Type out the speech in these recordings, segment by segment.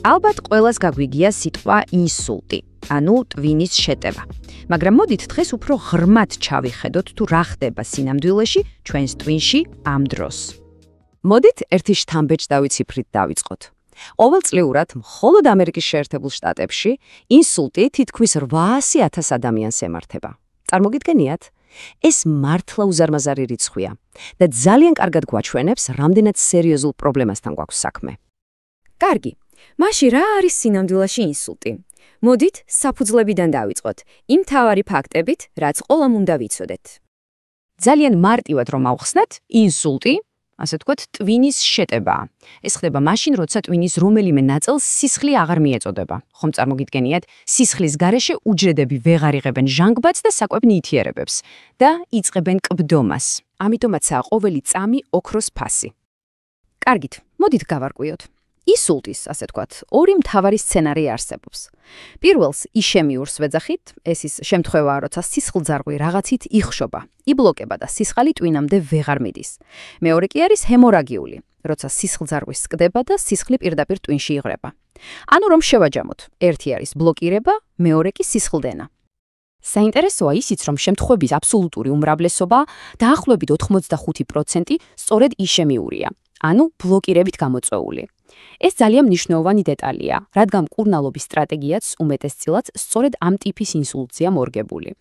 ალბათ ყველას გაგვიგია სიტყვა ინსულტი, ანუ ტვინის შეტევა. მაგრამ მოდით დღეს უფრო ღრმად ჩავიხედოთ თუ რა ხდება სინამდვილეში ჩვენს ტვინში ამ დროს. მოდით ერთი შთამბეჭ დავიციფრით დავიწყოთ. ყოველწლიურად მხოლოდ ამერიკის შეერთებულ შტატებში ინსულტი თითქმის 800,000 ადამიანს ემართება. წარმოგიდგენიათ? ეს მართლა უზარმაზარი რიცხვია და ძალიან კარგად გვაჩვენებს, რამდენად სერიოზულ პრობლემასთან გვაქვს საქმე. კარგი, მაშინ რა არის სინამდვილეში ინსულტი? მოდით საფუძვლებიდან დავიწყოთ, იმ მთავარი ფაქტებით, რაც ყველამ უნდა ვიცოდეთ. ძალიან მარტივად რომ ავხსნათ, ინსულტი, ასე ვთქვათ, ტვინის შეტებაა. ეს ხდება მაშინ, როცა ტვინის რომელიმე ნაწილს სისხლი აღარ მიეწოდება. ხომ წარმოგიდგენიათ, სისხლის გარეშე უჯრედები ვეღარ იღებენ ჟანგბადს და საკვებ ნივთიერებებს და იწყებენ კბდომას. ამიტომაცაა ყოველი წამი ოქროს ფასი. კარგით, მოდით გავარკვიოთ. ინსულტის, ასე ვთქვათ, ორი მთავარი სცენარი არსებობს. პირველს იშემიურს ვეძახით, ეს ის შემთხვევაა, როცა სისხლძარღვი რაღაცით იხშობა, იბლოკება და სისხალი ტვინამდე ვეღარ მიდის. მეორე კი არის ჰემორაგიული, როცა სისხლძარღვი სკდება და სისხლი პირდაპირ ტვინში იღრება. ანუ რომ შევაჯამოთ, ერთი არის ბლოკირება, მეორე კი სისხლდენა. საინტერესოა ისიც, რომ შემთხვევების აბსოლუტური უმრავლესობა, დაახლოებით 85% სწორედ იშემიურია, ანუ ბლოკირებით გამოწვეული. ეს ძალიან მნიშვნელოვანი დეტალია, რადგან მკურნალობის სტრატეგიაც უმეტესწილად სწორედ ამ ტიპის ინსულტზეა მორგებული.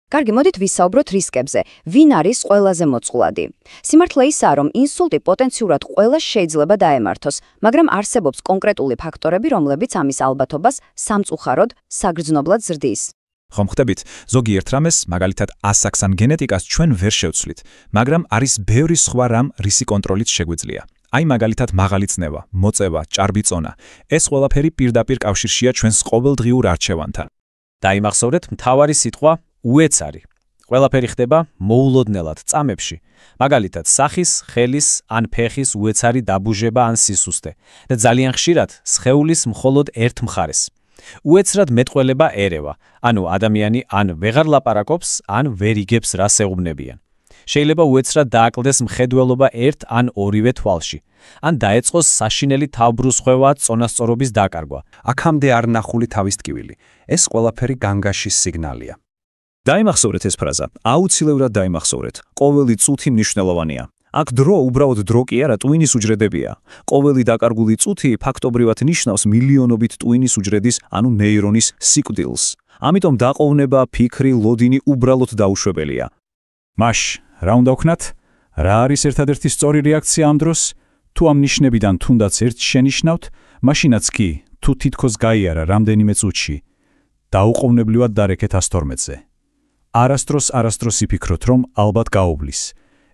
კარგი, მოდით ვისაუბროთ რისკებზე. ვინ არის ყველაზე მოწყვლადი? სიმართლე ისაა, რომ ინსულტი პოტენციურად ყველას შეიძლება დაემართოს, მაგრამ არსებობს კონკრეტული ფაქტორები, რომლებიც ამის ალბათობას სამწუხაროდ საგრძნობლად ზრდის. ხომ ხდებით, ზოგიერთ რამეს, მაგალითად ასაკს ან გენეტიკას ჩვენ ვერ შევცვლით, მაგრამ არის ბევრი სხვა რამ, რისი კონტროლით შეგვიძლია. აი მაგალითად მაღალი წნევა, მოწევა, ჭარბი-წონა. ეს ყველაფერი პირდაპირ კავშირშია ჩვენს ყოველდღიურ არჩევანთან. დაიმახსოვრეთ მთავარი სიტყვა უეცარი. ყველაფერი ხდება მოულოდნელად წამებში. მაგალითად სახის, ხელის ან ფეხის უეცარი დაბუჟება ან სისუსტე და ძალიან ხშირად სხეულის მხოლოდ ერთ მხარეს. უეცრად მეტყველება ერევა, ანუ ადამიანი ან ვეღარ ლაპარაკობს, ან ვერ იგებს რას ეუბნებიან. შეიძლება უეცრად დააკლდეს მხედველობა ერთ ან ორივე თვალში, ან დაეწყოს საშინელი თავბრუსხვევა, წონასწორობის დაკარგვა. აქამდე არ ნახული თავის ტკივილი. ეს ყველაფერი განგაშის სიგნალია. დაიმახსოვრეთ ეს ფრაზა, აუცილებლად დაიმახსოვრეთ. ყოველი წუთი მნიშვნელოვანია. აქ დრო უბრალოდ დრო კი არა, ტვინის უჯრედებია. ყოველი დაკარგული წუთი ფაქტობრივად ნიშნავს მილიონობით ტვინის უჯრედის, ანუ ნეირონის სიკვდილს. ამიტომ დაყოვნება, ფიქრი, ლოდინი უბრალოდ დაუშვებელია. მაშ, რა უნდა ვქნათ? რა არის ერთადერთი სწორი რეაქცია ამ დროს? თუ ამ ნიშნებიდან თუნდაც ერთს შენიშნავთ, მაშინაც კი, თუ თითქოს გაიარა რამდენიმე წუთში, დაუყოვნებლივად დარეკეთ 112-ზე. არასდროს იფიქროთ, რომ ალბათ გაუბლის.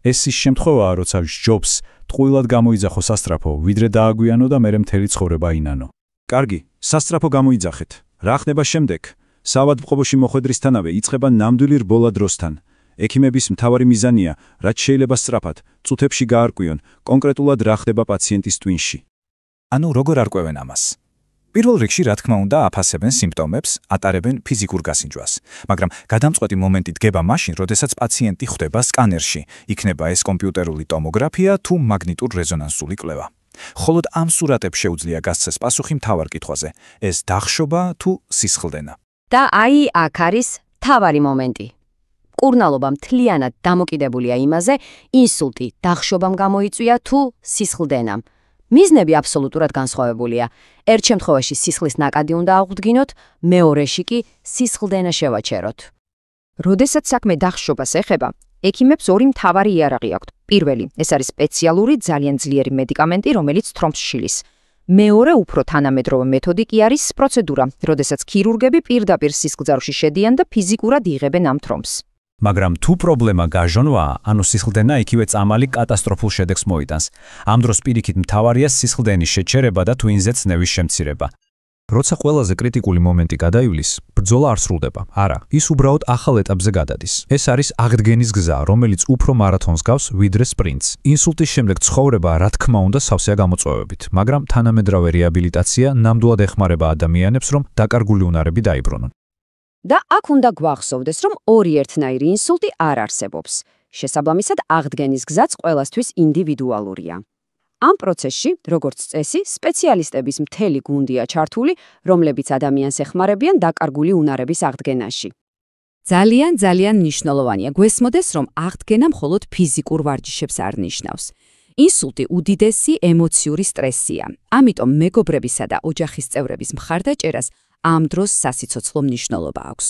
ეს ის შემთხვევაა, როცა ჯობს ტყუილად გამოიძახო სასტრაფო, ვიდრე დააგვიანო და მერე მთელი ცხოვრება ინანო. კარგი, სასტრაფო გამოიძახეთ. რა ხდება შემდეგ? საავადმყოფოში მოხვედრისთანავე იწყება ნამდვილი რბოლა დროსთან. ექიმების მთავარი მიზანია, რაც შეიძლება სწრაფად, წუთებში გაარკვიონ, კონკრეტულად რა ხდება პაციენტის ტვინში. ანუ როგორ არკვევენ ამას? პირველ რიგში, რა თქმა უნდა, აფასებენ სიმპტომებს, ატარებენ ფიზიკურ გასინჯვას, მაგრამ გადამწყვეტი მომენტი დგება მაშინ, როდესაც პაციენტი ხვდება სკანერში, იქნება ეს კომპიუტერული ტომოგრაფია თუ მაგნიტურ რეზონანსული კვლევა. მხოლოდ ამ სურათებს შეუძლია გასცეს პასუხი მთავარ კითხვაზე, ეს დახშობა თუ სისხლდენა. და აი აქ არის მთავარი მომენტი. მკურნალობა მთლიანად დამოკიდებულია იმაზე, ინსულტი დახშობამ გამოიწვია თუ სისხლდენამ. მიზნები აბსოლუტურად განსხვავებულია. ერთ შემთხვევაში სისხლის ნაკადი უნდა აღვდგინოთ, მეორეში კი სისხლდენა შევაჩეროთ. როდესაც საქმე დახშობას ეხება, ექიმებს ორი მთავარი იარაღი აქვთ. პირველი, ეს არის სპეციალური ძალიან ძლიერი მედიკამენტი, რომელიც თრომბს შლის. მეორე, უფრო თანამედროვე მეთოდი კი არის პროცედურა, როდესაც ქირურგები პირდაპირ სისხლძარღვში შედიან და ფიზიკურად იღებენ ამ თრომბს. მაგრამ თუ პრობლემა გაჟონვაა, ანუ სისხლდენა იქივე წამალი კატასტროფულ შედეგს მოიტანს. ამ დროს პირიქით მთავარია სისხლდენის შეჩერება და ტვინზე წნევის შემცირება. როცა ყველაზე კრიტიკული მომენტი გადაივლის, ბრძოლა არ სრულდება. არა, ის უბრალოდ ახალ ეტაპზე გადადის. ეს არის აღდგენის გზა, რომელიც უფრო მარათონს გავს, ვიდრე სპრინტს. ინსულტის შემდეგ ცხოვრება, რა თქმა უნდა, სავსეა გამოწვევებით, მაგრამ თანამედროვე რეაბილიტაცია ნამდვილად ეხმარება ადამიანებს, რომ დაკარგული უნარები დაიბრუნონ. და აქ უნდა გვახსოვდეს, რომ ორი ერთნაირი ინსულტი არ არსებობს. შესაბამისად, აღდგენის გზაც ყველასთვის ინდივიდუალურია. ამ პროცესში, როგორც წესი, სპეციალისტების მთელი გუნდია ჩართული, რომლებიც ადამიანს ეხმარებიან დაკარგული უნარების აღდგენაში. ძალიან მნიშვნელოვანია გვესმოდეს, რომ აღდგენა მხოლოდ ფიზიკურ ვარჯიშებს არ ნიშნავს. ინსულტი უდიდესი ემოციური სტრესია. ამიტომ მეგობრებისა და ოჯახის წევრების მხარდაჭერას ამ დროს სასიცოცხლო მნიშვნელობა აქვს.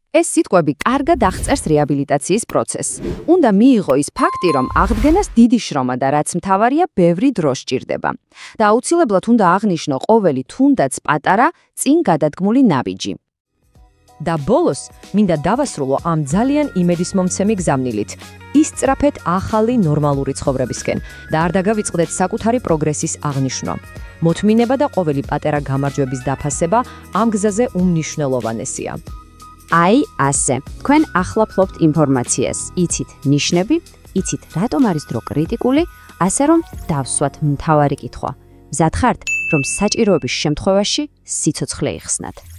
ეს სიტყვები კარგად აღწერს რეაბილიტაციის პროცესს. უნდა მიიღო ის ფაქტი, რომ აღდგენას დიდი შრომა და რაც მთავარია, ბევრი დრო სჭირდება. და აუცილებლად უნდა აღნიშნო ყოველი თუნდაც პატარა წინ გადადგმული ნაბიჯი. და ბოლოს მინდა დავასრულო ამ ძალიან იმედისმომცემი გზავნილით. ისწრაფეთ ახალი ნორმალური ცხოვრებისკენ და არ დაგავიწყდეთ საკუთარი პროგრესის აღნიშვნა. მოთმინება და ყოველი პატარა გამარჯვების დაფასება ამ გზაზე უმნიშვნელოვანესია. აი ასე. თქვენ ახლა ფლობთ ინფორმაციას, იცით ნიშნები, იცით რატომ არის დრო კრიტიკული, ასე რომ დავსვათ მთავარი კითხვა. მზად ხართ, რომ საჭიროების შემთხვევაში სიცოცხლე იხსნათ.